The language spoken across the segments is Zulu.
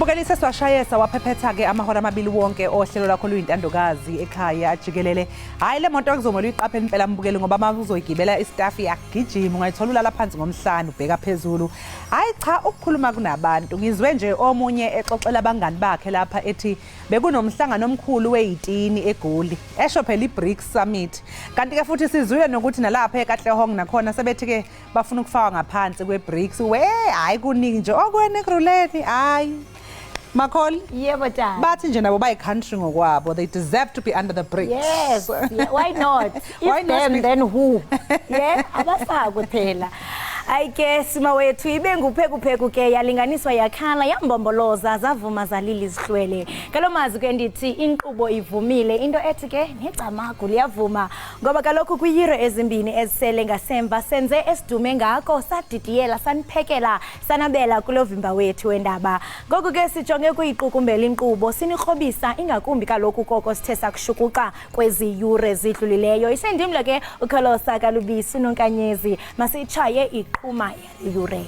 Mbukeli sesiwashayesa waphephetha-ke amahora amabili wonke ohlelo lakho luyintandokazi ekhaya Jikelele. Hayi le moto akuzomela uyiqaphele impela Mbukeli ngoba uma uzoyigibela istaff yakugijima ungayithola ulala phansi ngomhlanu ubheka phezulu. Hayi cha ukukhuluma kunabantu ngizwe nje omunye exoxela abangani bakhe lapha ethi bekunomhlangano omkhulu we-18 eGoli. Esho phela i-BRICS Summit. Kanti ke futhi sizwile nokuthi nalapha eKatlehong nakhona sebethi-ke bafuna ukufakwa ngaphansi kwe-BRICS. Hayi kuningi nje okwene ekuruleni hayi. Makol? Yeah, but bathi nje nabo bayi-country ngokwabo. They deserve to be under the BRICS. Yes, yeah, why not? Why If not them, be... then who? Yeah, abafakwe phela. I guess mawethu ibe nguphekuphekuke ke yalinganiswa yakhala yambomboloza zavuma zalili isihlwele. Kalomazi ke ndithi inkqubo ivumile into ethi ke necamagu liyavuma ngoba kalokho kuyire ezimbini ezisele ngasemva senze esidume ngako sadidiyela saniphekela sanabela kulovimba wethu wendaba. Ngoku ke sijonge kuyiqukumbela inkqubo sinikrobisa ingakumbi kalokhu koko sithe sakushukuqa kwezi yure zidlulileyo. Isendimla ke ukhalosa kalubisi unonkanyezi masichaye Uma yure.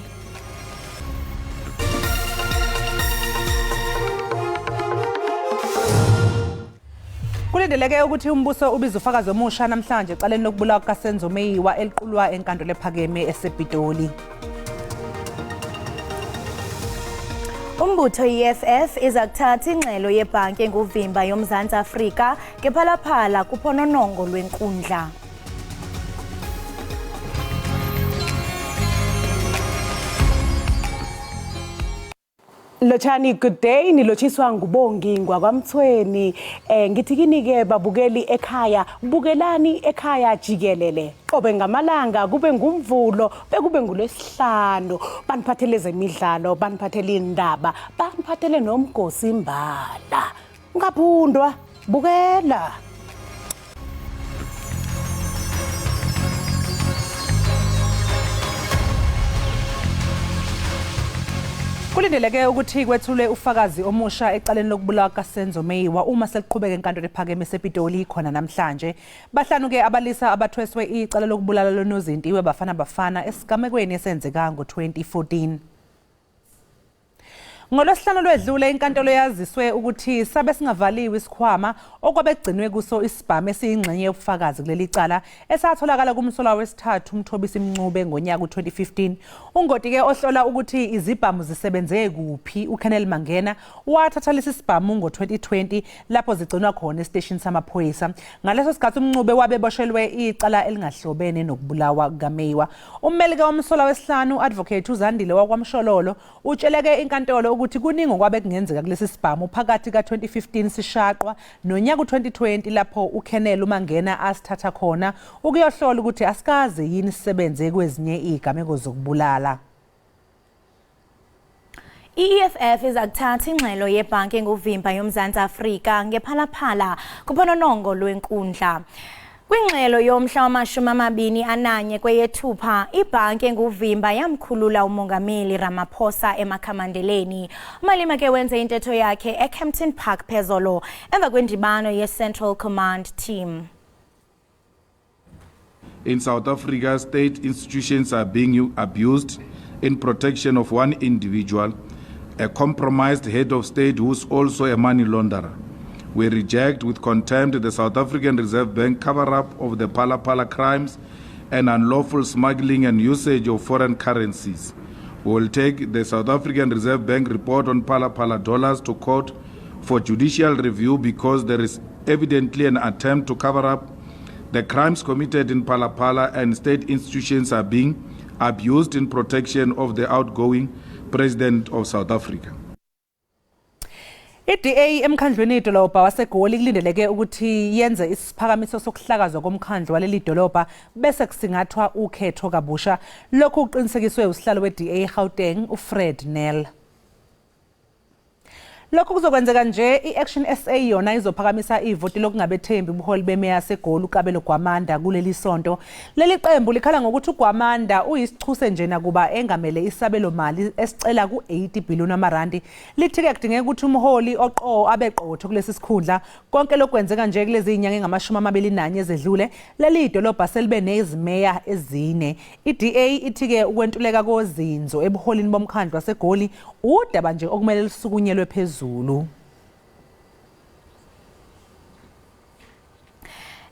Kulindeleke ukuthi umbuso ubiza ufakazi omusha namhlanje ecaleni lokubulawa kaSenzo Meyiwa eliqulwa enkantolo ephakeme eSebhitoli. Umbutho EFF izakuthatha ingxelo yebhanki enguvimba yomzantsi Afrika ngephalaphala kuphononongo lwenkundla. Lochani, good day. Nilochiswa ngubongi ngwakwamthweni. Ngithi kini-ke babukeli ekhaya, bukelani ekhaya Jikelele. Qobe ngamalanga kube ngumvulo bekube ngolwesihlanu. Baniphathele ezemidlalo, baniphathele indaba, baniphathele nomgosi imbala. Ngaphundwa, bukela. Kulindeleke ukuthi kwethule ufakazi omusha ecaleni lokubulawa kaSenzo Meyiwa uma seliqhubeka enkantolo ephakeme eSebhitoli khona namhlanje. Bahlanu-ke abalisa abathweswe icala lokubulala lonozintiwe bafana esigamekweni esenzeka ngo-2014. Ngolwesihlanu lwedlule inkantolo yaziswe ukuthi sabe singavaliwe isikhwama okwabegcinwe kuso isibhamu esiyingxenye yobufakazi kuleli cala esatholakala kumsola wesithathu uMthobisi Mncube ngonyaka u-2015. Ungoti-ke ohlola ukuthi izibhamu zisebenze kuphi uKenneth Mangena wathatha lesi sibhamu ngo-2020 lapho zigcinwa khona esiteshini samaphoyisa. Ngaleso sikhathi uMncube wabeboshelwe icala elingahlobene nokubulawa kukaMeyiwa. Ummeli-ke womsola wesihlanu Advocate uZandile wakwamshololo utsheleke inkantolo ukuthi kuningi okwabe kungenzeka kulesi sibhamu phakathi ka-2015 sishaqwa nonyaka u-2020 lapho uKenneth Mangena asithatha khona ukuyohlola ukuthi asikaze yini sisebenze kwezinye izigameko zokubulala. EFF izakuthatha ingxelo yebhanki enguvimba yomzantsi Afrika ngephalaphala kuphononongo lwenkundla. Kwingxelo yomhla wama-21 kweyeThupha, ibhanki enguvimba yamkhulula umongameli Ramaphosa emakhamandeleni. Umalima ke wenze intetho yakhe eKempton Park phezolo emva kwendibano ye-Central Command Team. In South Africa, state institutions are being abused in protection of one individual, a compromised head of state who's also a money launderer. We reject with contempt the South African Reserve Bank cover-up of the Phala crimes and unlawful smuggling and usage of foreign currencies. We will take the South African Reserve Bank report on Phala dollars to court for judicial review because there is evidently an attempt to cover up the crimes committed in Phala and state institutions are being abused in protection of the outgoing President of South Africa. I-DA emkhandlweni idolobha waseGoli kulindeleke ukuthi yenze isiphakamiso sokuhlakazwa komkhandlu waleli dolobha bese kusingathwa ukhetho kabusha. Lokhu kuqinisekiswe usihlalo we-DA eGauteng uFred Nel. Lokho kuzokwenzeka nje i-Action SA yona izophakamisa ivoti lokungabethembi ubuholi bemeya seGoli uKabelo Gwamanda kuleli sonto. Leli qembu likhala ngokuthi uGwamanda uyisichuse nje nakuba engamele isabelo mali esicela ku-80 billion amarandi. Lithi-ke kudingeka ukuthi umholi oqo abeqotho kulesi sikhundla. Konke lokwenzeka nje kulezi inyanga engamashumi 21 ezedlule. Leli idolobha selibe nezimeya ezine. I-DA ithi-ke ukwentuleka kozinzo ebuholini bomkhandlu waseGoli udaba nje okumele lisukunyelwe phezulu.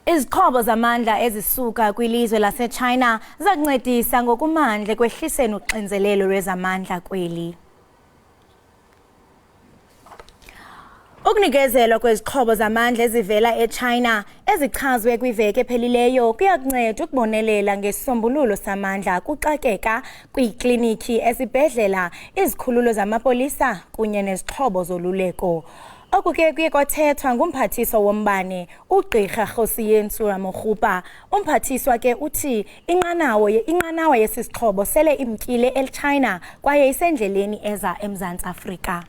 Izixhobo zamandla ezisuka kwilizwe laseChina zakuncedisa ngokumandla kwehliseni uxinzelelo lwezamandla kweli. Ukunikezelwa kwezixhobo zamandla ezivela eChina ezichazwe kwiveki ephelileyo kuyakunceda ukubonelela ngesisombululo samandla kuxakeka kwiikliniki, esibhedlela, izikhululo zamapolisa kunye nezixhobo zoluleko. Okuke kuye kwathethwa ngumphathiswa wombane uGqirha Kgosiyensu Ramokgopa. Umphathiswa ke uthi inqanawa yesixhobo sele imkile eChina kwaye isendleleni eza eMzantsi Afrika.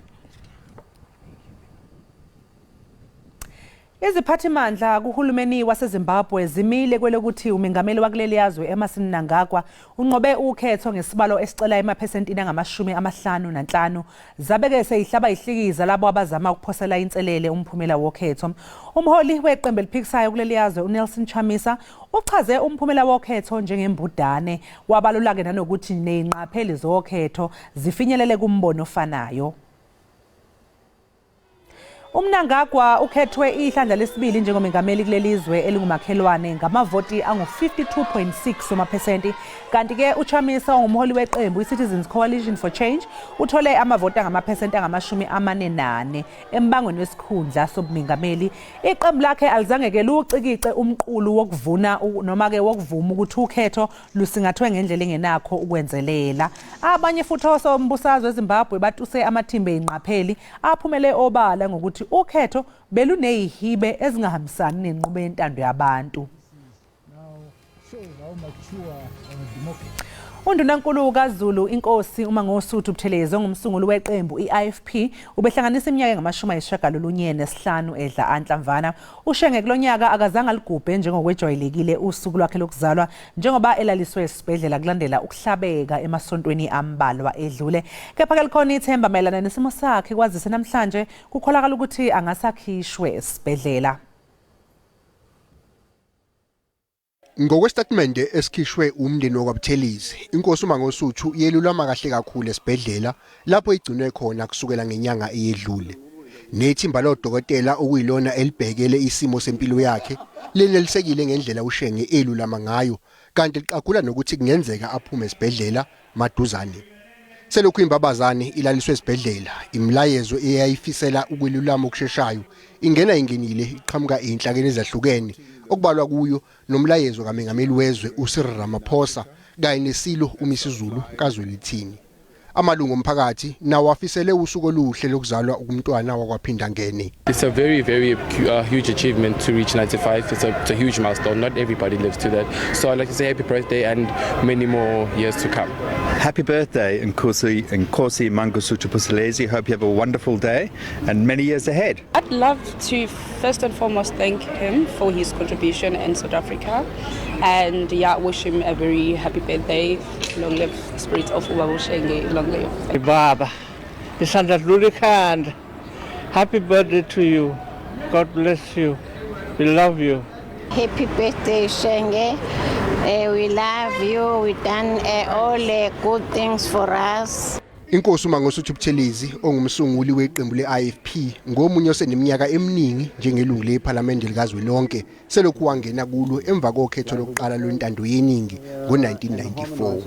Iziphathimandla kuhulumeni waseZimbabwe zimile kwelokuthi umengameli wakuleli yazwe Emmerson Mnangagwa unqobe ukhetho ngesibalo esicela emaphesentini angama-55. Zabeke seyihlaba ihlikiza labo abazama ukuphosela inselele umphumela wokhetho. Umholi weqembu eliphikisayo kuleli yazwe uNelson Chamisa uchaze umphumela wokhetho njengembudane, wabalula-ke nanokuthi ney'nqapheli zokhetho zifinyelele kumbono ofanayo. Mnangagwa ukhethwe ihlandla lesibili njengomengameli kulelizwe elingumakhelwane ngamavoti angu-52.6 wamaphesenti, kanti-ke uChamisa ongumholi weqembu i-Citizens Coalition for Change uthole amavoti angamaphesenti angama-44 embangweni wesikhundla sobumengameli. Iqembu lakhe alizange-ke luwucikice umqulu wokuvuna noma-ke wokuvuma ukuthi ukhetho lusingathwe ngendlela engenakho ukwenzelela. Abanye futhi osombusazwe eZimbabwe batuse amathimba ey'nqapheli aphumele obala ngokuthi ukhetho beluneyihibe ezingahambisani nenqubo yentando yabantu. Undunankulu kaZulu inkosi uMangosuthu Buthelezi ongumsunguli weqembu i-IFP ubehlanganisa iminyaka engama-95 edla anhlamvana. Ushenge kulonyaka akazange aligubhe njengokwejwayelekile usuku lwakhe lokuzalwa njengoba elaliswe esibhedlela kulandela ukuhlabeka emasontweni ambalwa edlule. Kepha-ke likhona ithemba mayelana nesimo sakhe kwazise namhlanje kukholakala ukuthi angasakhishwe esibhedlela. Ngokwestatimende esikhishwe umndeni wakwaButhelezi, inkosi uMangosuthu yelulama kahle kakhulu esibhedlela lapho igcinwe khona kusukela ngenyanga eyedlule. Nethimba lodokotela okuyilona elibhekele isimo sempilo yakhe lenelisekile ngendlela ushenge elulama ngayo, kanti liqagula nokuthi kungenzeka aphume esibhedlela maduzane. Selokhu imbabazane ilaliswe esibhedlela, imlayezo eyayifisela ukwelulama okusheshayo ingena ingenile iqhamuka enhlakeni ezahlukene okubalwa kuyo nomlayezo kamengameli wezwe uCyril Ramaphosa kanye nesilo uMisuzulu kaZwelithini. Amalungu omphakathi nawo afisele usuku oluhle lokuzalwa umntwana wakwaPhinda Ngene. It's a very huge achievement to reach 95. It's a huge milestone. Not everybody lives to that. So I'd like to say happy birthday and many more years to come. Happy birthday, Nkosi Mangosuthu Buthelezi. Hope you have a wonderful day and many years ahead. I'd love to first and foremost thank him for his contribution in South Africa, and wish him a very happy birthday. Long live the spirit of Ubabushenge. Long live. Baba, happy birthday to you. God bless you. We love you. Happy birthday, Shenge. We love you. We done all the good things for us. Inkosi uMangosuthu Buthelezi ongumsunguli weqembu le-IFP ngomunye oseneminyaka eminingi njengelungu lePhalamende likazwelonke selokhu wangena kulo emva kokhetho lokuqala lwentando yeningi ngo-1994.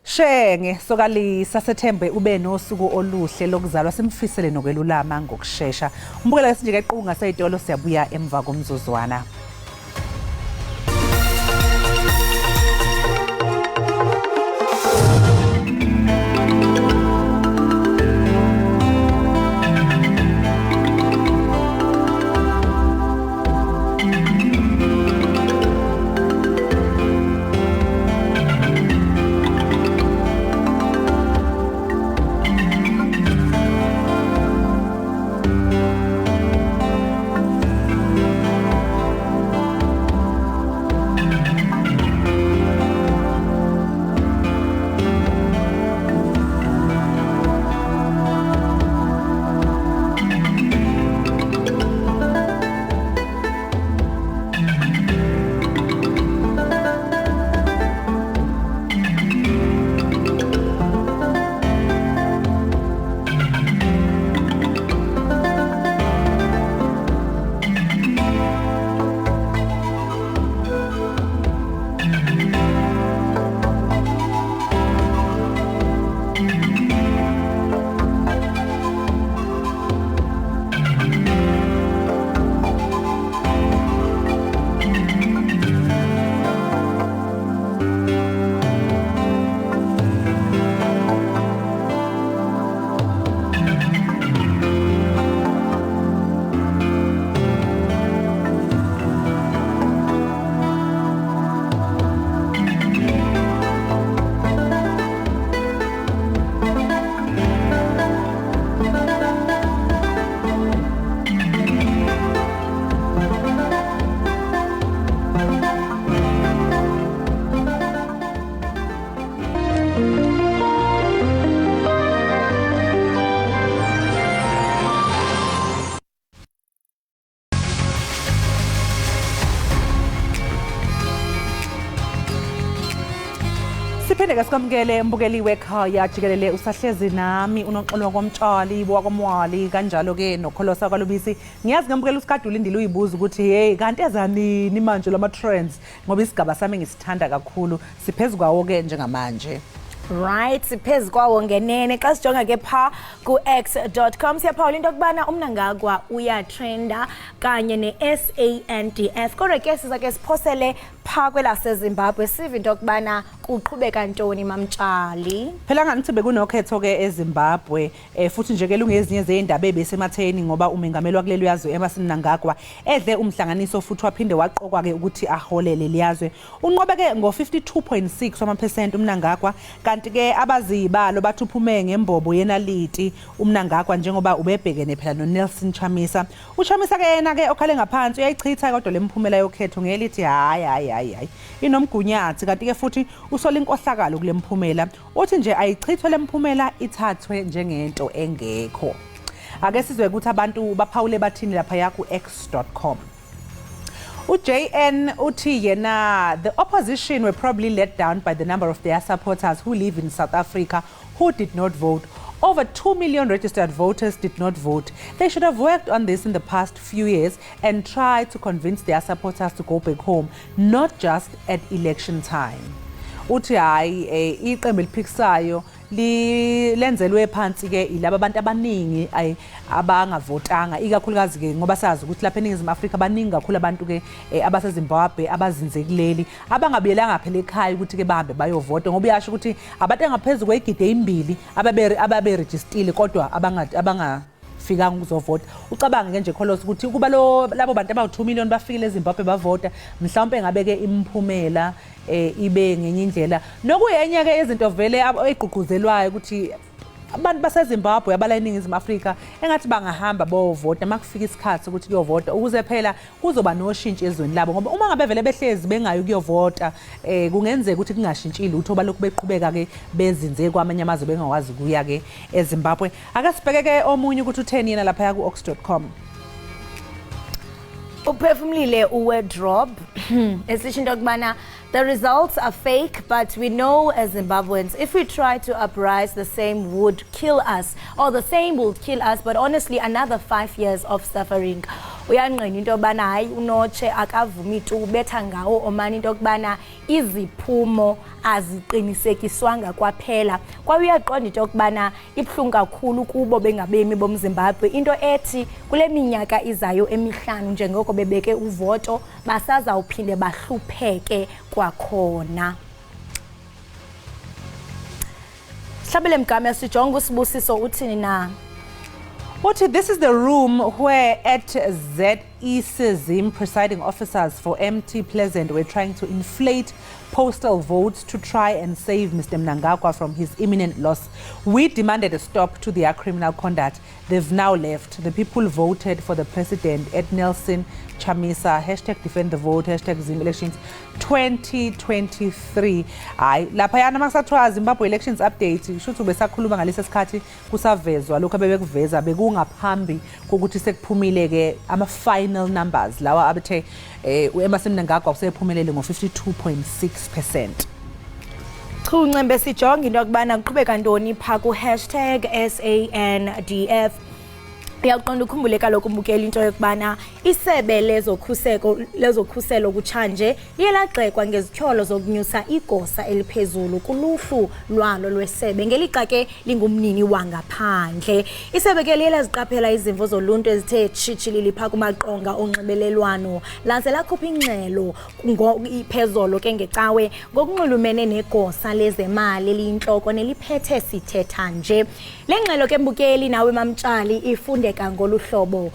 Shenge sokalisa sethembe ube nosuku oluhle lokuzalwa simfisele nokwelulama ngokusheshsha. Umbukela lesinjike equnga seyitolo siyabuya emva komzuzwana. Siphinde ke sikwamukele mbukeli wekhaya Jikelele usahlezi nami unoxolo komtshali wakwamwali kanjalo ke nokholosa kwalubisi. Ngiyazi ngembukela usikadula indile uyibuza ukuthi hey kanti ezanini manje lama trends ngoba isigaba sami ngisithanda kakhulu siphezukwawo ke njengamanje. Right, siphez kwawo ngenene xa sijonga ke pha ku x.com siyaphawula into kubana umnangagwa uyatrenda kanye ne-SANDF kodwa ke siza ke siphosele pha kwelaseZimbabwe siva into kubana kuqhubeka ntoni mamtshali. Phela ngani bekunokhetho ke eZimbabwe futhi nje ke lungezinye zeindaba ebesematheni ngoba umengameli wakuleli yazwe Emerson Mnangagwa edle umhlanganiso futhi waphinde waqokwa ke ukuthi aholele liyazwe. Unqobe ke ngo-52.6% uMnangagwa kanti ke abazibalo bathi uphume ngembobo yenaliti uMnangagwa njengoba ubebhekene phela noNelson Chamisa. uChamisa ke yena ke okhale ngaphansi uyayichitha kodwa lemphumela yokhetho ngelithi hayi inomgunyathi kanti ke futhi usola inkohlakalo kule mphumela uthi nje ayichithwe lemphumela ithathwe njengento engekho. Ake sizwe ukuthi abantu baphawule bathini lapha yaku x.com. JN uthi yena the opposition were probably let down by the number of their supporters who live in South Africa who did not vote. Over 2 million registered voters did not vote. They should have worked on this in the past few years and tried to convince their supporters to go back home, not just at election time. Uthi hayi iqembu eliphikisayo lenzelwe phansi ke ilaba abantu abaningi abangavotanga ikakhulukazi ke ngoba sazi ukuthi lapha eNingizimu Afrika abaningi kakhulu abantu ke abaseZimbabwe abazinzekileli abangabuyelanga phela ekhaya ukuthi ke bahambe bayovota ngoba uyasho ukuthi abantu engaphezulu kwegidi ezimbili ababe registered kodwa abangafika ukuzovota. Ucabange ke nje kholosi ukuthi kuba labo bantu aba2 million bafikile eZimbabwe bavota mhlawumbe ngabe ke imphumela ibe ngenye indlela nokuyenye ke izinto vele egqugquzelwayo ukuthi abantu baseZimbabwe abala eNingizimu Afrika engathi bangahamba bovota makufika isikhathi ukuthi kuyovota ukuze phela kuzoba noshintsho ezweni labo ngoba uma ngabe vele behlezi bengayi ukuyovota kungenzeka ukuthi kungashintshile lutho balokhu beqhubeka ke bezinze kwamanye amazwe bengakwazi kuya ke eZimbabwe. Ake sibheke ke omunye ukuthi utheni yena lapha yaku ox.com. Uphefumlile uwedrop esisho into kubana the results are fake, but we know as Zimbabweans, if we try to uprise, the same would kill us, or the same will kill us, but honestly, another 5 years of suffering. Uyanqina into yobana hayi unotshe akavumi itu ubetha ngawo omani into yokubana iziphumo aziqinisekiswanga kwaphela. Kwaye uyaqonda into yokubana ibhlungu kakhulu kubo bengabemi bomZimbabwe into ethi kule minyaka izayo emihlanu njengoko bebeke uvoto basazawuphinde bahlupheke kwakhona. Hlabele mgama sijonga usibusiso uthini na. This is the room where at ZECZIM presiding officers for MT Pleasant were trying to inflate postal votes to try and save Mr. Mnangagwa from his imminent loss. We demanded a stop to their criminal conduct. They've now left. The people voted for the president at Nelson Chamisa. #defend the vote. #Zim elections 2023. Lapha yana makusathiwa Zimbabwe elections update. Shuthu besakhuluma ngalesi sikhathi kusavezwa lokho abebekuveza bekungaphambi kokuthi sekuphumile ke ama final numbers lawa abethe uEmerson Mnangagwa usephumelele ngo-52.6%. Chuncembe sijonga into yokubana kuqhubeka ntoni pha ku #SANDF. Uyaqonda ukhumbule kaloku umbukeli into yokubana isebe lezokhuselo kutshanje yelagxekwa ngezithyolo zokunyusa igosa eliphezulu kuluhlu lwalo lwesebe ngelixa ke lingumnini wangaphandle. Isebe ke liyaziqaphela izimvo zoluntu ezithe tshitshilili pha kumaqonga onxibelelwano laze lakhupha ingxelo iphezolo ke ngecawe ngokunxulumene negosa lezemali eliyintloko neliphethe sithetha nje. Le ngxelo ke mbukeli nawe mamtshali ifunde ngoluhlobo.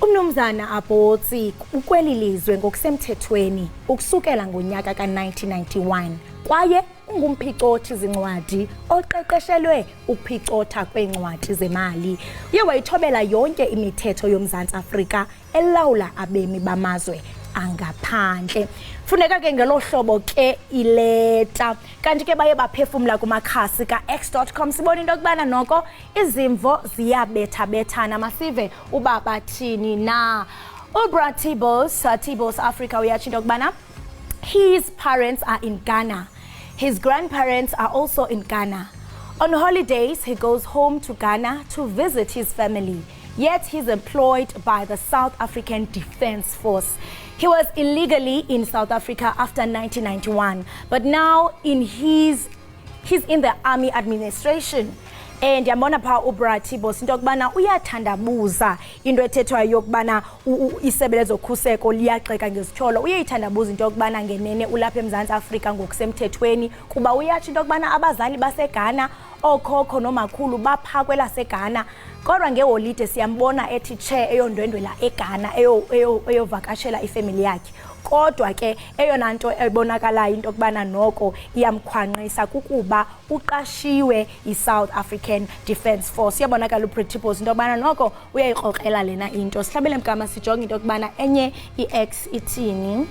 Umnumzana Abotsi ukwelilizwe ngokusemthethweni ukusukela ngonyaka ka1991 kwaye ungumphicotho zincwadi oqeqeshelwe ukuphicotha kwencwadi zemali. Uye wayithobela yonke imithetho yoMzantsi Afrika elawula abemi bamazwe angaphandle. Funeka ke ngelo hlobo ke ileta kanti ke baye baphefumla kumakhasi ka x.com sibona into kubana noko izimvo ziyabetha-bethana masive uba bathini na. Ubra Tibos Africa uyatsho into kubana his parents are in Ghana. His grandparents are also in Ghana. On holidays, he goes home to Ghana to visit his family. Yet he's employed by the South African Defence Force. He was illegally in South Africa after 1991, but now he's in the army administration. And yabona pha uBratibo into yokubana uyathandabuza into ethethwayo yokubana isebe lezokhuseko liyaxeka ngezityholo uyayithandabuza into yokubana ngenene ulapha eMzantsi Afrika ngokusemthethweni kuba uyatsho into yokubana abazali baseGhana okhokho nomakhulu bapha kwelaseGhana kodwa ngeholide siyambona ethi che eyondwendwela eGhana eyovakashela ifamily yakhe. Kodwa ke eyona nto ebonakalayo into yokubana noko iyamkhwanqisa kukuba uqashiwe iSouth African Defence Force. Iyabonakala uPretipo into yokubana noko uyayikrokrela lena into. Sihlabele mgama sijonge into yokubana enye iX ithini.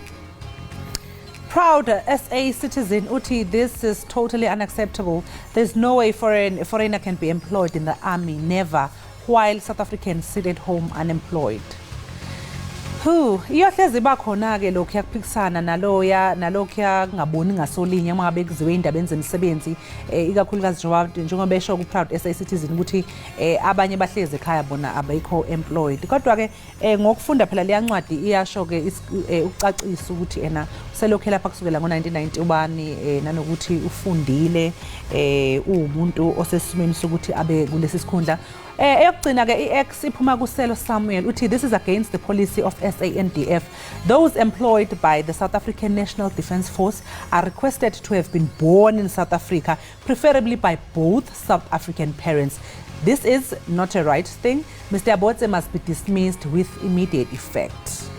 Proud SA citizen Uti, this is totally unacceptable. There's no way a foreigner can be employed in the army, never, while South Africans sit at home unemployed. Iyohlezi bakhona ke lokhu yakuphikisana nalokhu ngaboni ngasolinye uma ngabe kuziwe indaba zemisebenzi ikakhulukazi njengoba besho ku Proud SA citizen ukuthi abanye bahlezi ekhaya bona abekho employed. Kodwa ke ngokufunda phela leyancwadi iyasho ke ukucacisa ukuthi selokhu lapha kusukela ngo1991 nanokuthi ufundile umuntu osesimeni sokuthi abe kulesi sikhundla. Eyokugcina ke iX iphuma kuSelo Samuel uthi this is against the policy of SANDF. Those employed by the South African National Defence Force are requested to have been born in South Africa, preferably by both South African parents. This is not a right thing. Mr. Abotse must be dismissed with immediate effect.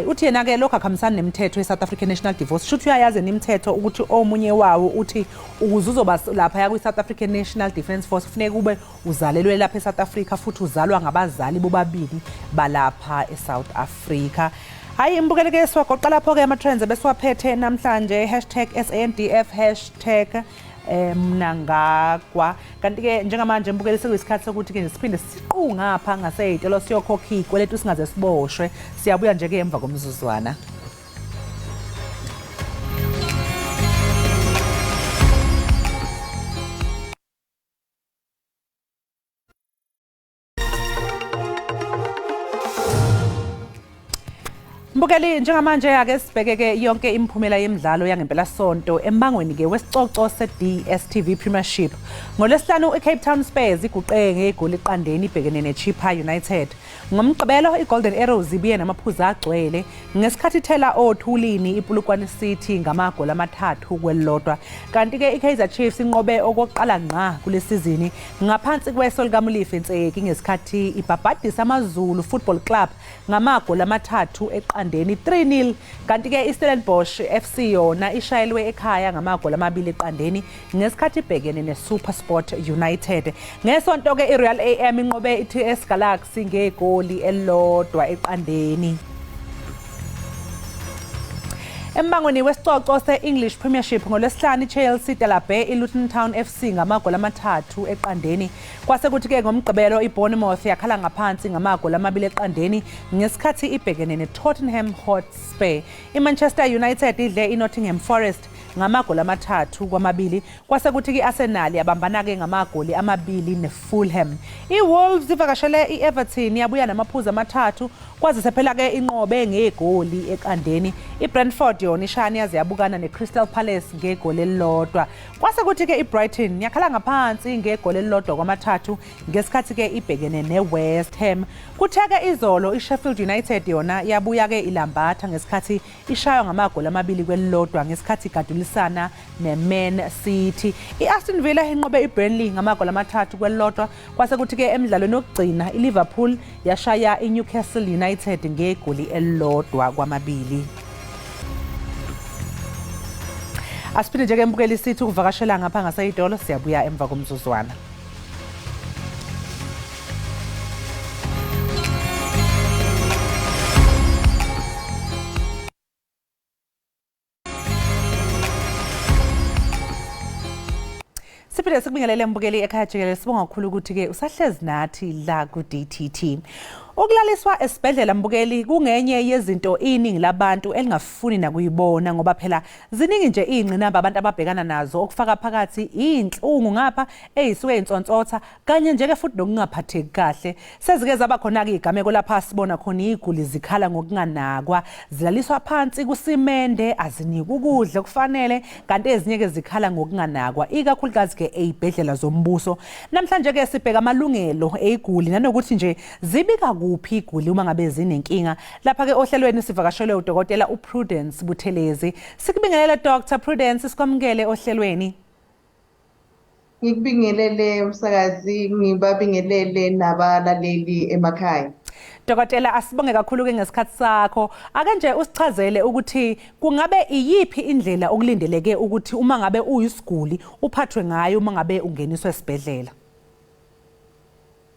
Uthi yena ke lokho akhambisana nemithetho yeSouth African National Divorce. Shuthi uyayazi nemithetho ukuthi omunye wawo uthi ukuze uzoba lapha ya kwiSouth African National Defence Force kufanele ube uzalelwe lapha eSouth Africa futhi uzalwa ngabazali bobabili balapha eSouth Africa. Hayi imbukeleke siwagoqa lapho ke ama trends besiwaphethe namhlanje #SANDF #mnangagwa kanti ke njengamanje mbukele sekuyisikhathi sokuthi ke siphinde siqungapha ngaseyitelo siyokhokha ikweletu singaze siboshwe. Siyabuya nje ke emva komzuzwana. Mbukeli njengamanje ake sibhekeke yonke imphumela yemidlalo yangempela sonto embangweni ke wesicoco se-DStv Premiership. NgoLwesihlanu iCape Town Spurs iguqe ngegoli eqandeni ibhekene neChippa United. Ngomgqibelo iGolden Arrows ibuye namaphuzu agcwele ngesikhathi ithela othulini iPulukwane City ngamagoli amathathu kwelodwa. Kanti ke iKaizer Chiefs inqobe okokuqala ngqa kule sizini ngaphansi kweso likaMulife Ntseki ngesikhathi ibhabhadisa amaZulu Football Club ngamagoli amathathu eqandeni 3-0. Kanti ke iStellenbosch FC yona ishayelwe ekhaya ngamagoli amabili eqandeni ngesikhathi ibhekene neSuperSport United. Ngesonto ke iRoyal AM inqobe iTS Galaxy ngegoli elodwa eqandeni. Embangweni wesicoco se-English Premiership ngoLwesihlanu iChelsea Delabe iLuton Town FC ngamagoli amathathu eqandeni. Kwase kuthi ke ngomgqibelo iBournemouth yakhala ngaphansi ngamagoli amabili eqandeni ngesikhathi ibhekene neTottenham Hotspur. iManchester United idle iNottingham Forest ngamagoli amathathu kwamabili. Kwase kuthi iArsenal yabambana ke ngamagoli amabili neFulham. iWolves ivakashele iEverton yabuya namaphuzu amathathu kwazise phela ke inqobe ngegoli eqandeni. iBrentford yona ishani yaze yabukana neCrystal Palace ngegoli elilodwa. Kwase kuthi ke iBrighton yakhala ngaphansi ngegoli elilodwa kwamathathu ngesikhathi ke ibhekene neWest Ham. Kutheke izolo iSheffield United yona yabuya ke ilambatha ngesikhathi ishaywa ngamagoli amabili kwelilodwa ngesikhathi igadulisana neMan City. iAston Villa inqobe iBurnley ngamagoli amathathu kwelilodwa. Kwase kuthi ke emidlalweni wokugcina iLiverpool yashaya iNewcastle United ngegoli elilodwa kwamabili. Asiphinde nje ke mbukeli sithi ukuvakashela ngapha ngaseyitolo siyabuya emva komzuzwana. Siphinde sikubingelele mbukeli ekhaya Jikelele sibonga kakhulu ukuthi ke usahlezi nathi la ku DTT. Ukulaliswa esibhedlela mbukeli kungenye yezinto iningi labantu elingafuni nakuyibona ngoba phela ziningi nje ingqinamba abantu ababhekana nazo okufaka phakathi inhlungu ngapha ezisuke insontsotha kanye njeke futhi nokungaphatheki kahle. Sezike zaba khona ke igameko lapha sibona khona iguli zikhala ngokunganakwa, zilaliswa phansi kusimende, azinikwa ukudla okufanele kanti ezinye ke zikhala ngokunganakwa ikakhulukazi ke ezibhedlela zombuso. Namhlanje ke sibheka amalungelo eziguli nanokuthi nje zibika kuphi iguli uma ngabe zinenkinga. Lapha ke ohlelweni sivakashelwe udokotela uPrudence Buthelezi. Sikubingelele Dr Prudence, sikwamukele ohlelweni. Ngikubingelele umsakazi, ngibabingelele nabalaleli emakhaya. Dokotela, asibonge kakhulu ke ngesikhathi sakho. Ake nje usichazele ukuthi kungabe iyiphi indlela okulindeleke ukuthi uma ngabe uyisiguli uphathwe ngayo uma ngabe ungeniswe esibhedlela.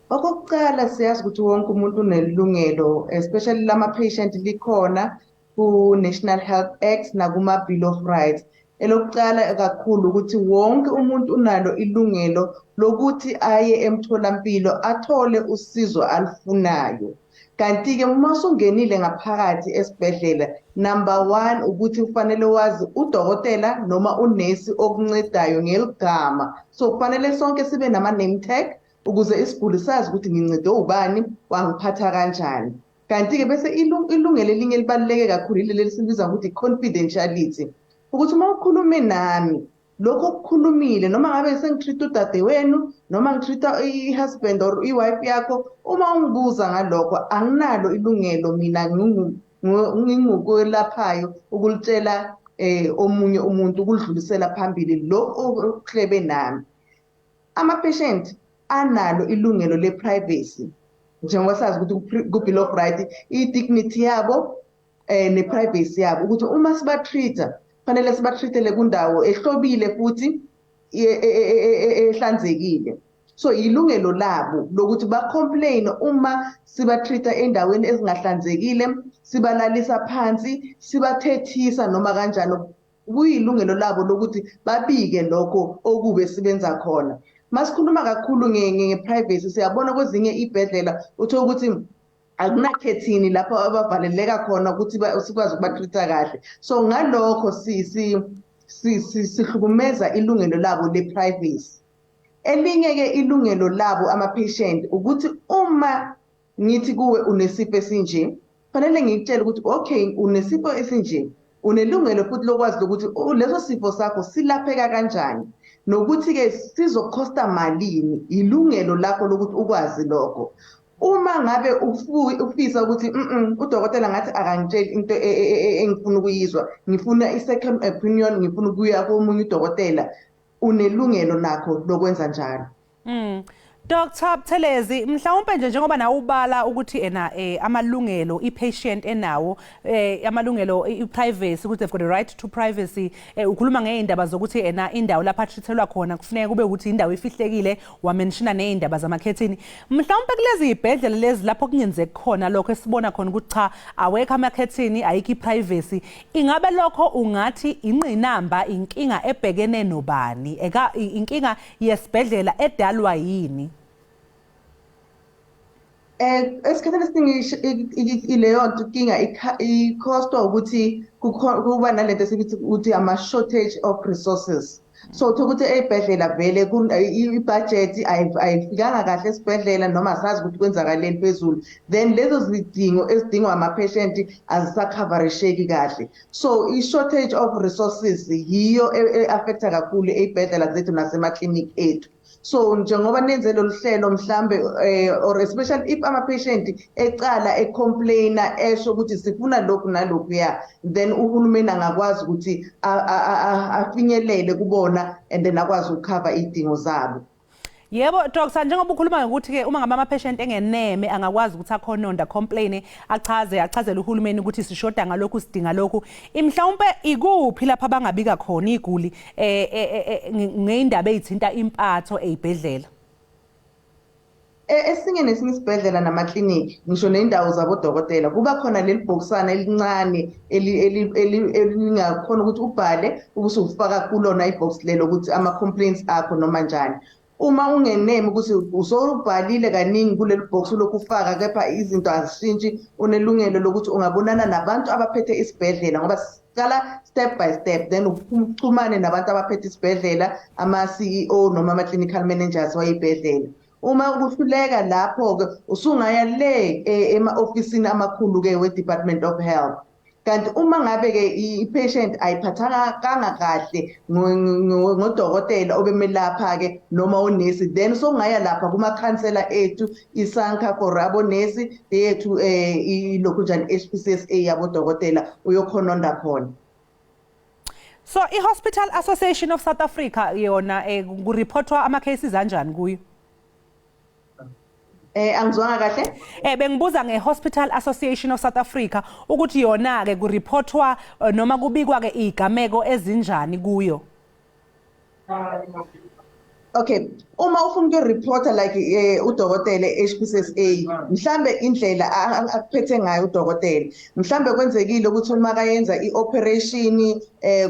Okokuqala siyazi ukuthi wonke umuntu unelungelo, especially lama patient likhona ku National Health Act na kuma Bill of Rights. Elokuqala kakhulu ukuthi wonke umuntu unalo ilungelo lokuthi aye emtholampilo athole usizo alifunayo. Kanti ke uma usungenile ngaphakathi esibhedlela, number 1 ukuthi ufanele wazi udokotela noma unesi okuncedayo ngeligama. So kufanele sonke sibe nama name tag ukuze isiguli sazi ukuthi ngincede ubani wangiphatha kanjani. Kanti ke bese ilungelo elinye elibaluleke kakhulu leli silibiza ukuthi confidentiality. Ukuthi uma ukhulume nami lokho okukhulumile noma ngabe sengitreat udade wenu noma ngitreat ihusband or iwife yakho, uma ungibuza ngalokho anginalo ilungelo mina ngingukwelaphayo ukulitshela omunye umuntu ukudlulisela phambili lo okuhlebe nami. Ama-patient analo ilungelo le-privacy njengoba sazi ukuthi ku-Bill of Rights i-dignity yabo ne-privacy yabo ukuthi uma siba-treat-a fanele siba-treatele kundawo ehlobile futhi ehlanzekile. So ilungelo labo lokuthi ba-complain uma siba-treat-a endaweni ezingahlanzekile, sibalalisa phansi, sibathethisa noma kanjani. Kuyilungelo labo lokuthi babike lokho okube sibenza khona. Masikhuluma kakhulu nge-privacy siyabona kwezinye ibhedlela uthola ukuthi akunakhethini lapho abavaleleka khona ukuthi sikwazi ukuba-treat-a kahle. So ngalokho sihlukumeza ilungelo labo le-privacy. Elinye ke ilungelo labo ama-patient ukuthi uma ngithi kuwe unesifo esinje, fanele ngikutshele ukuthi okay unesifo esinje, unelungelo futhi lokwazi ukuthi leso sifo sakho silapheka kanjani nokuthi ke sizokhosta malini. Ilungelo lakho lokuthi ukwazi lokho. Uma ngabe ufisa ukuthi udokotela ngathi akangitsheli into engifuna ukuyizwa, ngifuna i-second opinion, ngifuna ukuya komunye udokotela, unelungelo nakho lokwenza njalo. Dr Buthelezi, mhlawumbe nje njengoba nawe ubala ukuthi amalungelo i-patient enawo amalungelo i-privacy ukuthi they've got the right to privacy, ukhuluma ngeindaba zokuthi indawo lapha athithelwa khona kufuneka kube ukuthi indawo ifihlekile, wamenshina neindaba zamakhethini. Mhlawumbe kulezi ibhedlela lezi lapho kungenzeka khona lokho esibona khona ukuthi cha awekho amakhethini, ayikho i-privacy, ingabe lokho ungathi ingqinamba, inkinga ebhekene nobani, inkinga yesibhedlela edalwa yini? Esikhathini esiningi ileyo nkinga ikhostwa ukuthi kuba nalento esithi ukuthi ama-shortage of resources. So ukuthi ey'bhedlela vele i-budget ayifikanga kahle esibhedlela noma asazi ukuthi kwenzakaleni phezulu, then lezo zidingo ezidingwa ama-patient azisakhavarisheki kahle. So i-shortage of resources yiyo e-affecta kakhulu ey'bhedlela zethu nasemaklinikhi ethu. So njengoba nenze lolu hlelo mhlambe or especially if ama-patient ecala ecomplaina esho ukuthi sifuna lokhu nalokhu ya, then uhulumeni angakwazi ukuthi afinyelele kubona and then akwazi ukukhava iy'dingo zabo. Yebo Dr, njengoba ukhuluma ngokuthi ke uma ngabe ama-patient engeneme angakwazi ukuthi akhononda complain, achazele uhulumeni ukuthi sishoda ngalokhu sidinga lokhu. Mhlawumbe ikuphi lapha abangabika khona iguli ngeindaba ezithinta impatho ezibhedlela? Esinye nesinye isibhedlela namakliniki ngisho neindawo zabodokotela kuba khona leli bhokisana elincane elingakhona ukuthi ubhale ubuse ufaka kulona ibhox lelo ukuthi ama-complaints akho noma njani. uma ungeneme ukuthi usobhalile kaningi kuleli box lokufaka kepha izinto azishintshi unelungelo lokuthi ungabonana nabantu abaphethe isibhedlela ngoba siqala step by step then uchumane nabantu abaphethe isibhedlela ama-CEO noma ama-clinical managers wayibhedlela. Uma kuhluleka lapho-ke usungaya le ema-ofisini amakhulu-ke we-Department of Health. Kanti uma ngabe-ke i-patient ayiphathanga kahle ngodokotela obemelapha-ke noma unesi, then sokungaya lapha kuma-counselor ethu isanka for abonesi yethu ilokhunjani HPCSA yabodokotela uyokhononda khona. So i-Hospital Association of South Africa yona kuripothwa ama-cases anjani kuyo? Angizwanga kahle? Bengibuza nge-Hospital Association of South Africa ukuthi yona-ke kuripothwa noma kubikwa-ke igameko ezinjani kuyo? Okay, uma ufuna uku-reporta like udokotela HPCSA, mhlambe indlela akuphethe ngayo udokotela, mhlambe kwenzekile ukuthi uma kayenza i-operation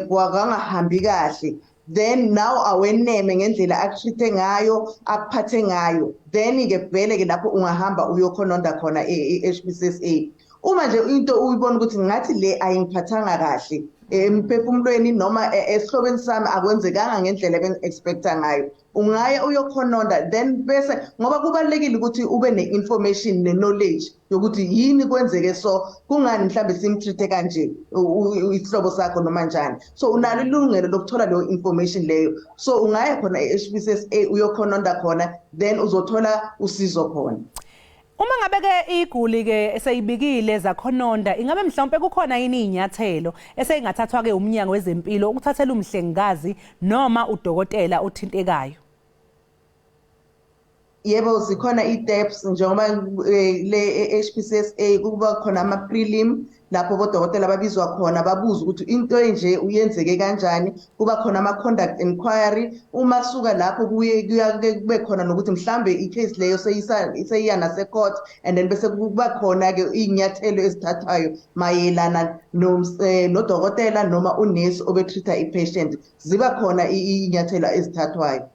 kwakangahambi kahle, then now aweneme ngendlela akutreat ngayo akuphathe ngayo, then-ke vele-ke lapho ungahamba uyokhononda khona e-HPCSA. Uma nje into uyibona ukuthi ngathi le ayingiphathanga kahle emphefumulweni noma esihlobeni sami akwenzekanga ngendlela ebeng-expecta ngayo, ungaya uyokhononda, then bese ngoba kubalulekile ukuthi ube ne-information ne-knowledge yokuthi yini kwenzeke so kungani mhlambe simtreat kanje isihlobo sakho noma njani. So unalo ilungelo lokuthola leyo information leyo, so ungaya khona e-HPCSA uyokhononda khona then uzothola usizo khona. Uma ngabe-ke iguli-ke eseyibikile zakhononda, ingabe mhlawumpe kukhona yini iy'nyathelo eseyingathathwa-ke umnyango wezempilo ukuthathela umhlengikazi noma udokotela othintekayo? Yebo, zikhona i-steps njengoba le HPCSA kuba khona ama-prelim lapho bodokotela babizwa khona babuza ukuthi into enje uyenzeke kanjani, kuba khona ama-conduct inquiry. Uma suka lapho kube khona nokuthi mhlambe i-case leyo seyiya nase-court, and then bese kuba khona-ke iy'nyathelo ezithathwayo mayelana nodokotela noma unesi obetreat-a i-patient, ziba khona iy'nyathelo ezithathwayo.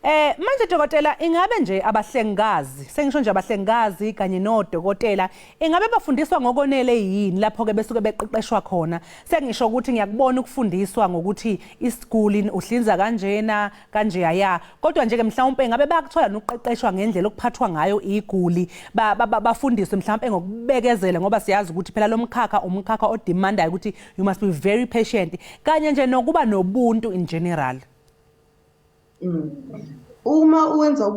Manje dokotela, ingabe nje abahlengikazi, sengisho nje abahlengikazi kanye nodokotela, ingabe bafundiswa ngokonele yini lapho-ke besuke beqeqeshwa khona? Sengisho ukuthi ngiyakubona ukufundiswa ngokuthi isiguli uhlinza kanjena kanje ya, kodwa nje-ke mhlawumpe ingabe bayakuthola nokuqeqeshwa ngendlela okuphathwa ngayo iguli, bafundiswe mhlawumpe ngokubekezela ngoba siyazi ukuthi phela lo mkhakha umkhakha odemandayo ukuthi you must be very patient, kanye nje nokuba nobuntu in general. Uma uwenza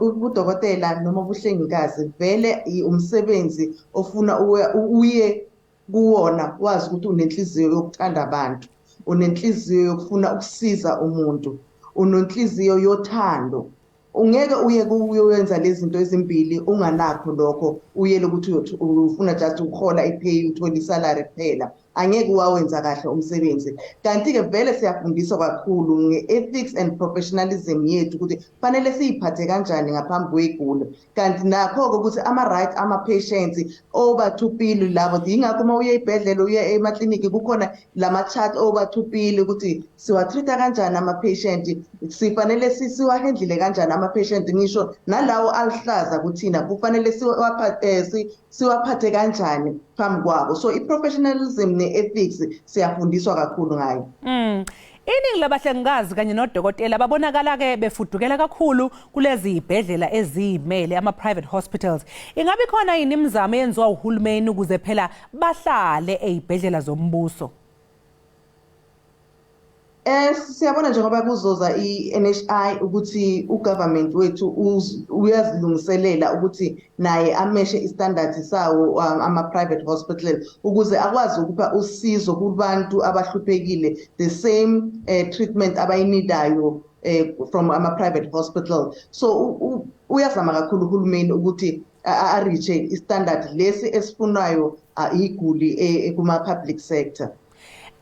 ubudokotela noma ubuhlengikazi vele umsebenzi ofuna uye kuwona wazi ukuthi unenhliziyo yokuthanda abantu, unenhliziyo yokufuna ukusiza umuntu, unenhliziyo yothando. Ungeke uye kuyenza lezi zinto ezimbili unganakho lokho, uyele ukuthi ufuna just ukhola ipay uthola isalary kuphela. Angeke wawenza kahle umsebenzi. Kanti-ke vele siyafundiswa kakhulu nge-ethics and professionalism yethu ukuthi fanele siyiphathe kanjani ngaphambi kweguli. Kanti nakho-ke ukuthi ama-right ama-patients obathupile labo, yingakho uma uye ey'bhedlela uye emakliniki kukhona lama-chart obathupile ukuthi siwatreat-a kanjani ama-patient, sifanele siwahendlile kanjani ama-patient, ngisho nalawo alihlaza kuthina kufanele siwaphathe kanjani phambi kwabo. So i-professionalism ne-ethics siyafundiswa kakhulu ngayo. Iningi labahlengikazi kanye nodokotela babonakala-ke befudukela kakhulu kulezi y'bhedlela eziyimele, ama-private hospitals. Ingabe khona yini imizamo eyenziwa uhulumeni ukuze phela bahlale ey'bhedlela zombuso? Siyabona njengoba kuzoza i-NHI ukuthi ugovernment wethu uyazilungiselela ukuthi naye ameshe istandard sawo ama-private hospital ukuze akwazi ukupha usizo kubantu abahluphekile, the same treatment abayinidayo from ama-private hospital. So uyazama kakhulu uhulumeni ukuthi a-reach istandard lesi esifunayo iguli kuma-public sector.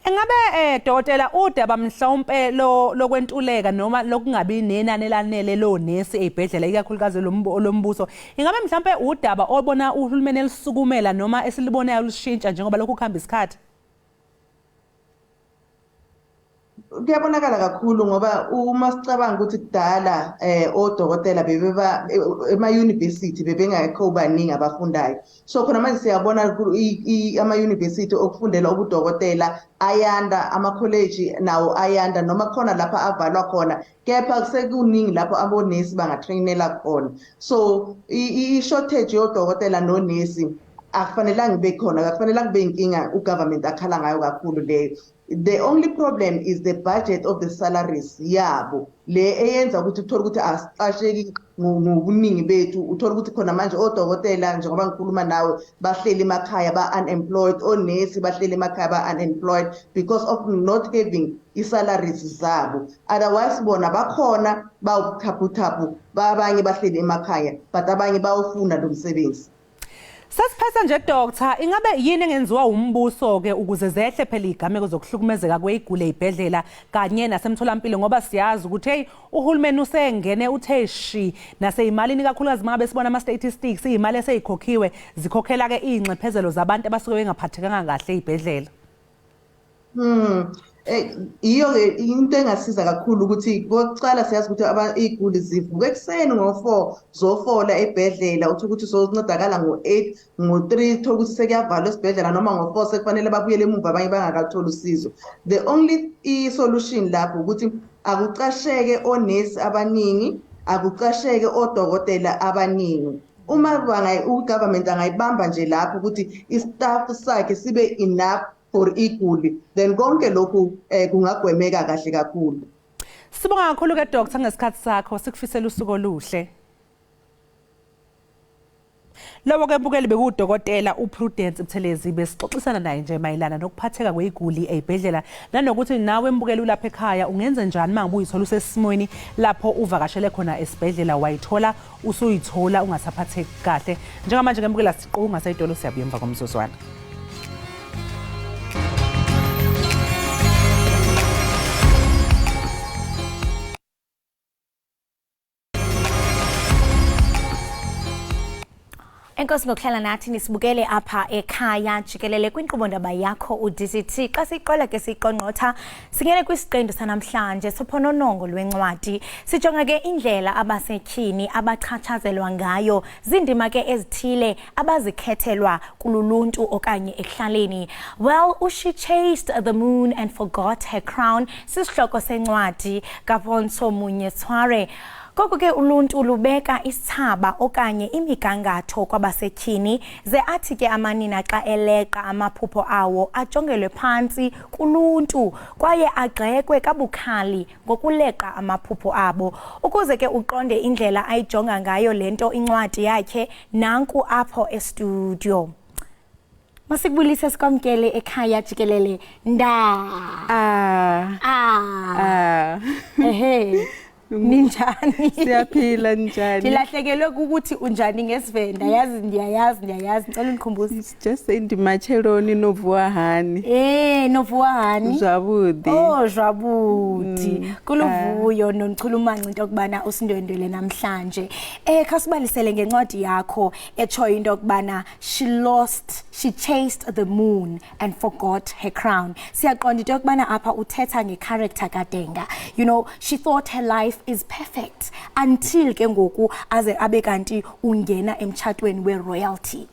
Engabe dokotela udaba mhlawumpe lokwentuleka noma lokungabi nenani elanele lonesi ey'bhedlela ikakhulukazi lombuso, ingabe mhlawumpe udaba obona uhulumeni elisukumela noma esilibonayo lushintsha njengoba lokhu kuhamba isikhathi? kuyabonakala kakhulu ngoba uma sicabanga ukuthi kudala odokotela bebeba ema-university bebengekho baningi abafundayo. So khona manje siyabona ama-university okufundela ubudokotela ayanda, ama-college nawo ayanda, noma khona lapha avalwa khona, kepha sekuningi lapho abonesi bangatrainela khona. So i-shortage yodokotela nonesi akufanelanga ibe khona, akufanelanga kube inkinga ugovernment akhala ngayo kakhulu leyo. The only problem is the budget of the salaries yabo le eyenza ukuthi uthole ukuthi asiqasheki ngobuningi bethu, uthole ukuthi khona manje odokotela njengoba ngikhuluma nawe bahleli emakhaya ba-unemployed, onesi bahleli emakhaya ba-unemployed because of not having i-salaries zabo. Otherwise bona bakhona bawubuthaphuthaphu, abanye bahleli emakhaya but abanye bawufuna lo msebenzi. Sasiphetha nje doctor, ingabe yini engenziwa umbuso ke ukuze zehle phela igameko zokuhlukumezeka kweziguli ezibhedlela kanye nasemtholampilo, ngoba siyazi ukuthi hey uhulumeni usengene uthe shi naseyimalini kakhulukazi mangabe sibona ama statistics izimali eseyikhokhiwe zikhokhela ke ingcephezelo zabantu abasuke bengaphathekanga kahle ezibhedlela. Iyo ke into engasiza kakhulu ukuthi kokucala siyazi ukuthi iziguli zivuka ekseni ngo4 zofola ebhedlela, uthi ukuthi sozincedakala ngo8 ngo3 thola ukuthi sekuyavalwa esibhedlela noma ngo4 sekufanele babuyele emuva abanye bangakatholi usizo. The only solution lapho ukuthi akucasheke onesi abaningi, akucasheke odokotela abaningi. Uma ugovernment angayibamba nje lapho ukuthi istaff sakhe sibe enough for iguli, then konke lokhu kungagwemeka kahle kakhulu. Sibonga kakhulu ke doctor ngesikhathi sakho, sikufisela usuku oluhle. Lobo ke bukeli bekudokotela uPrudence Buthelezi besixoxisana naye nje mayelana nokuphatheka kweziguli ezibhedlela nanokuthi nawe embukeli lapha ekhaya ungenze njani mangabe uyithola usesimweni lapho uvakashele khona esibhedlela wayithola usuyithola ungasaphatheki kahle. Njengamanje ke embukela siqunga sayidolo siyabuya emva komzuzwana. Enkosi ngokuhlala nathi nisibukele apha ekhaya jikelele kwinkqubo ndaba yakho uDCT. Xa siqola ke siqonqotha singene kwisiqendu sanamhlanje sophononongo lwencwadi. Sijonga ke indlela abasetyhini abachatshazelwa ngayo zindima ke ezithile abazikhethelwa kululuntu okanye ekuhlaleni. Well, she chased the moon and forgot her crown. Sisihloko sencwadi kaPonso Munyetsware. Koko ke uluntu lubeka isithaba okanye imigangatho kwabasetyhini ze athi ke amanina xa eleqa amaphupho awo ajongelwe phantsi kuluntu kwaye agxekwe kabukhali ngokuleqa amaphupho abo. Ukuze ke uqonde indlela ayijonga ngayo lento incwadi yakhe, nanku apho estudio. Masikubulise sikwamkele ekhaya jikelele ehe. Ninjani? Siyaphila njani? Dilahlekelwe ukuthi unjani ngesivenda, ndiyayazi ngicela unikhumbuze. It's just indimacheloni novuahani. Novuahani. Zwabudi. Oh, zwabudi. Kuluvuyo nonchulumanci into kubana usindwendwele namhlanje. Khasibalisele ngencwadi yakho echoyo into kubana she chased the moon and forgot her crown. Siyaqonda into kubana apha uthetha ngecharacter kaDenga. You know, she thought her life is perfect until ke ngoku aze abe kanti ungena emtshatweni we-royalty.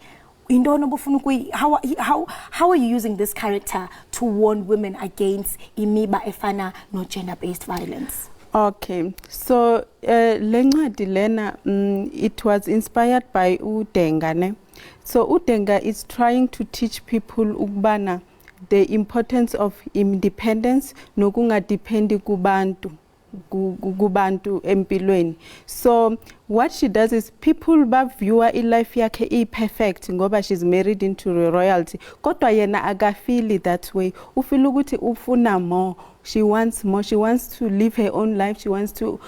Indona obufuna how are you using this character to warn women against imiba efana no gender-based violence? Okay, so lencwadi lena it was inspired by uDenga ne. So uDenga is trying to teach people ukubana the importance of independence nokungadependi kubantu empilweni. So what she does is people view life yakhe perfect ngoba she's married into royalty, kodwa yena akafili that way. Ufila ukuthi ufuna more, she wants more, she wants to live her own life, she wants to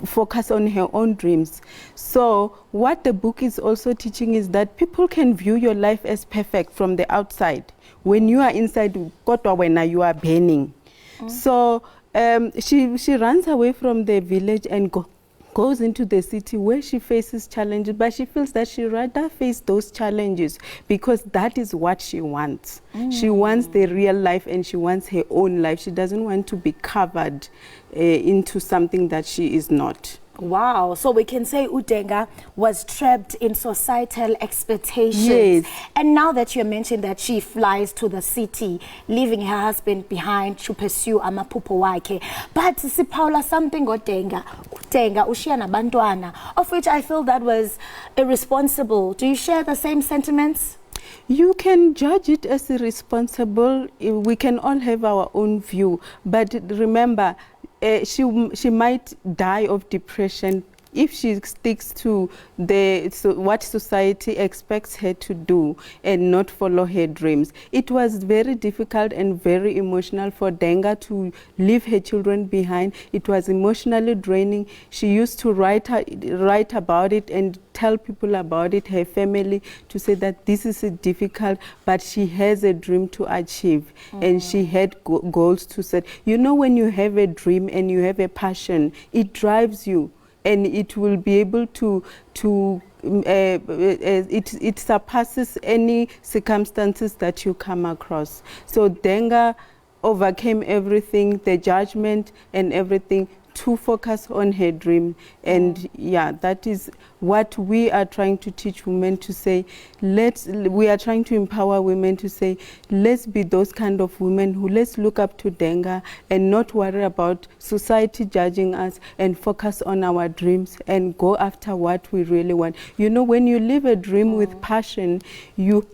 focus on her own dreams. So what the book is also teaching is that people can view your life as perfect from the outside. When you are inside, kodwa when you are burning. So she runs away from the village and goes into the city where she faces challenges, but she feels that she rather face those challenges because that is what she wants. She wants the real life and she wants her own life. She doesn't want to be covered into something that she is not. Wow, so we can say Udenga was trapped in societal expectations. Yes. And now that you mentioned that she flies to the city, leaving her husband behind to pursue amaphupho wakhe. But Sipaula, something Udenga ushiya nabantwana, of which I feel that was irresponsible. Do you share the same sentiments? You can judge it as irresponsible. We can all have our own view. But remember, she might die of depression if she sticks to what society expects her to do and not follow her dreams. It was very difficult and very emotional for Denga to leave her children behind. It was emotionally draining. She used to write about it and tell people about it, her family, to say that this is difficult, but she has a dream to achieve and she had goals to set. You know, when you have a dream and you have a passion, it drives you. And it will be able it surpasses any circumstances that you come across. So Denga overcame everything, the judgment and everything, to focus on her dream. And yeah, that is what we are trying to teach women to say. We are trying to empower women to say, let's be those kind of women who let's look up to Denga and not worry about society judging us and focus on our dreams and go after what we really want. You know, when you live a dream with passion, you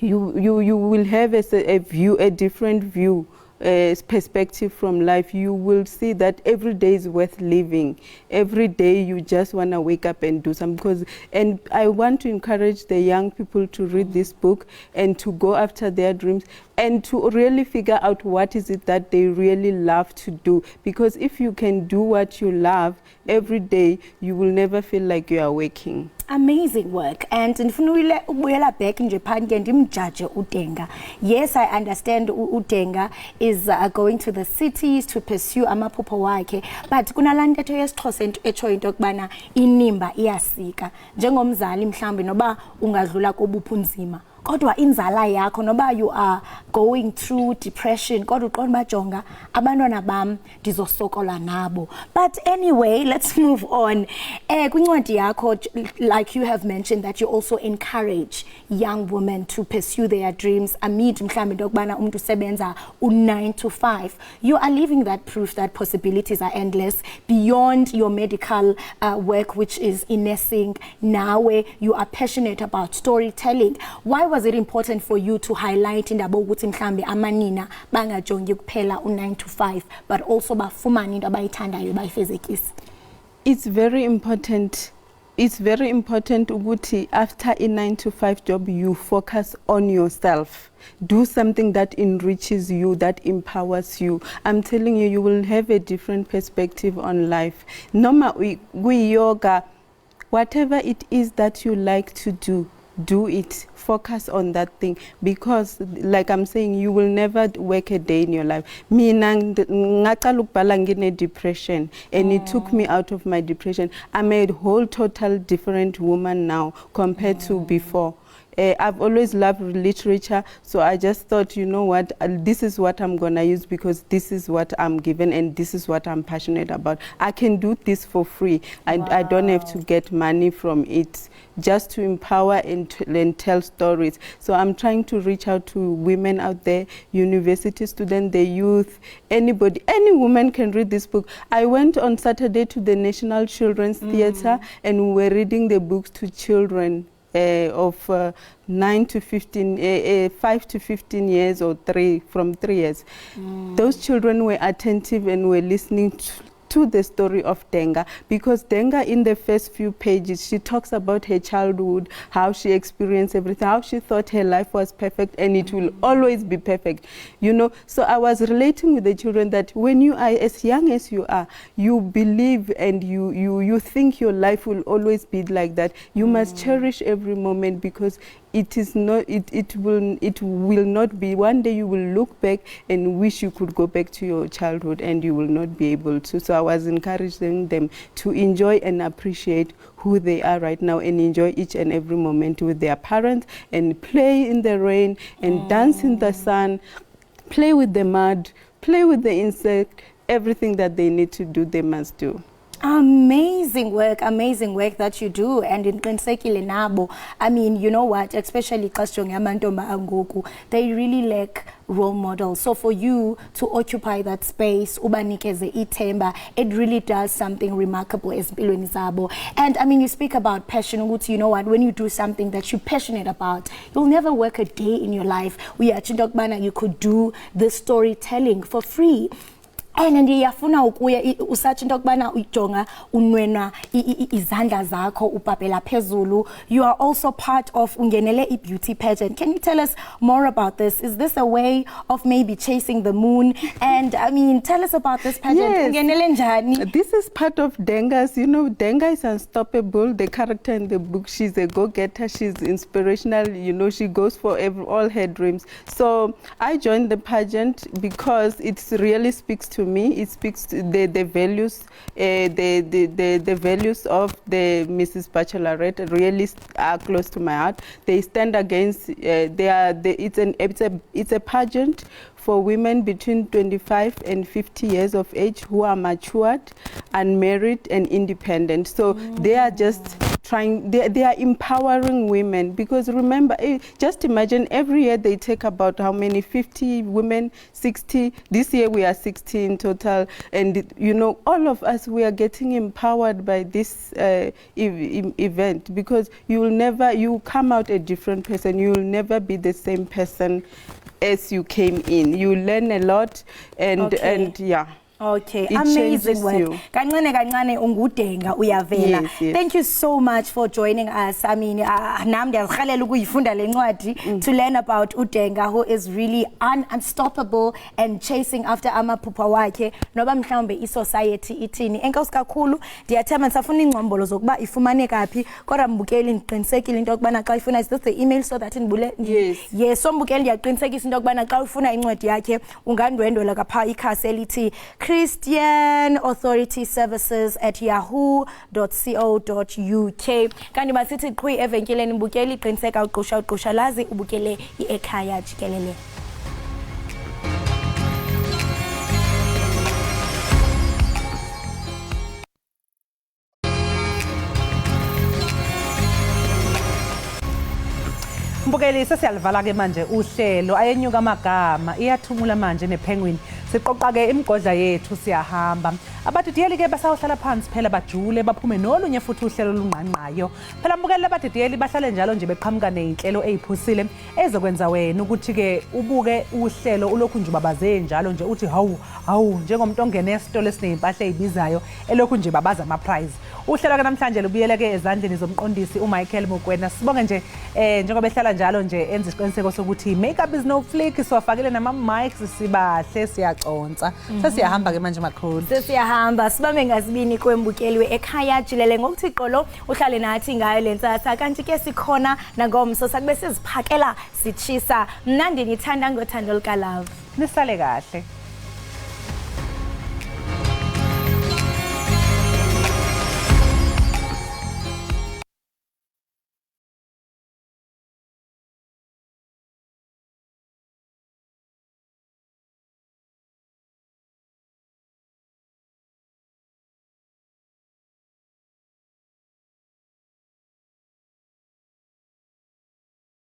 will have a different view. Perspective from life. You will see that every day is worth living. Every day you just want to wake up and do something. And I want to encourage the young people to read this book and to go after their dreams and to really figure out what is it that they really love to do. Because if you can do what you love every day, you will never feel like you are working. Amazing work. And ndifuna ubuyela back nje phandle ndimjaje uDenga. Yes, I understand uDenga is going to the cities to pursue amaphupho wakhe, but kunalantetho yesiXhosa echo into kubana inimba iyasika. Njengomzali mhlambi noba ungadlula kobuphunzima, kodwa inzala yakho noba you are going through depression, kodwa uqonda bajonga abantwana bam ndizosokola nabo. But anyway, let's move on. Kwincwadi yakho, like you have mentioned, that you also encourage young women to pursue their dreams amid mhlambi into kubana umuntu usebenza u9 to 5. You are living that proof that possibilities are endless beyond your medical work, which is in nursing. Now you are passionate about storytelling. Why was it important for you to highlight indaba ukuthi mhlambe amanina bangajongi kuphela u9 to 5 but also bafumana into abayithandayo bayifezekise? It's very important. It's very important ukuthi after a 9 to 5 job you focus on yourself. Do something that enriches you, that empowers you. I'm telling you, you will have a different perspective on life. Noma we yoga, whatever it is that you like to do it. Focus on that thing, because like I'm saying, you will never work a day in your life. Mina ngaqala ukubhala ngine depression and it took me out of my depression. I'm a whole total different woman now compared to before. I've always loved literature, so I just thought, you know what, this is what I'm gonna use because this is what I'm given and this is what I'm passionate about. I can do this for free. I don't have to get money from it, just to empower and tell stories. So I'm trying to reach out to women out there, university students, the youth, anybody, any woman can read this book. I went on Saturday to the National Children's Theatre and we were reading the books to children of 5 to 15 years or from 3 years. Those children were attentive and were listening to the story of Denga, because Denga in the first few pages, she talks about her childhood, how she experienced everything, how she thought her life was perfect and it will always be perfect, you know. So I was relating with the children that when you are as young as you are, you believe and you think your life will always be like that. You must cherish every moment, because it is not, it will not be, one day you will look back and wish you could go back to your childhood and you will not be able to. So I was encouraging them to enjoy and appreciate who they are right now and enjoy each and every moment with their parents and play in the rain and dance in the sun, play with the mud, play with the insect, everything that they need to do, they must do. Amazing work that you do. And in Qinisekile nabo, I mean, you know what, especially Angoku, they really lack role models. So for you to occupy that space, ubanikeze ithemba, it really does something remarkable ezimpilweni zabo. And I mean, you speak about passion, you know what, when you do something that you're passionate about, you'll never work a day in your life. You could do this storytelling for free. And ndiyafuna ukuya usathi into kubana ujonga unwena izandla zakho upapela phezulu. You are also part of ungenele beauty pageant. Can you tell us more about this? Is this a way of maybe chasing the moon? And I mean, tell us about this pageant. Ungenele njani? This is part of Denga's. You know, Denga is unstoppable. The character in the book, she's a go-getter. She's inspirational. You know, she goes for all her dreams. So I joined the pageant because it really speaks to me. It speaks to the values, the values of the Mrs. Bachelorette really are close to my heart. They stand against. It's a pageant for women between 25 and 50 years of age who are matured, unmarried, and independent. So they are just trying, they are empowering women, because remember, just imagine every year they take about how many, 50 women, 60, this year we are 60 in total, and you know, all of us, we are getting empowered by this event, because you come out a different person, you will never be the same person as you came in. You learn a lot, and yeah. Okay, amazing work. Kancane ungudenga uyavela. Thank you so much for joining us. I mean, nami ndiyazikhalela ukuyifunda le ncwadi to learn about udenga, who is really unstoppable and chasing after amaphupha wakhe noba mhlawumbe isociety ithini. Enkosi kakhulu, ndiyathemba nisafuna ingcombolo zokuba ifumaneka phi, kodwa mbukeli ndiqinisekile into yokubana xa ifuna, is this the email so that ndibule? Yes, so mbukeli ndiyaqinisekisa into yokubana xa ufuna incwadi yakhe ungandwendwela kapha ikhasi elithi Christian Authority Services at yahoo.co.uk. Kanti masithi qhwi evenkileni mbukeli qiniseka uqusha lazi ubukele Ekhaya Jikelele. Mbukeli sesiyalivala ke manje uhlelo ayenyuka amagama iyathumula manje nepenguin siqoqa ke imigodla yethu siyahamba abadidiyeli ke basawuhlala phansi phela bajule baphume nolunye futhi uhlelo olunqanqayo phela mbukeli abadidiyeli bahlale njalo nje beqhamuka nezinhlelo eziphusile ezokwenza wena ukuthi ke ubuke uhlelo ulokhu nje babaze njalo nje uthi hawu njengomuntu ongene esitolo esinezimpahla ezibizayo elokhu nje babaza ama prize. Uhlelo ke namhlanje lubuyele ke ezandleni zomqondisi uMichael Mokwena. Sibonge nje njengoba ehlala njalo nje enza isiqiniseko sokuthi makeup is no flick, siwafakile nama mics sibahle siyaconsa. Sesiyahamba ke manje makhulu. Sesiyahamba sibambe ngasibini kwembukeli Ekhaya Jikelele ngokuthi qolo uhlale nathi ngayo lensatha, kanti ke sikhona nangomso sakube siziphakela sitshisa. Mnandi nithanda ngothando lika love. Nisale kahle.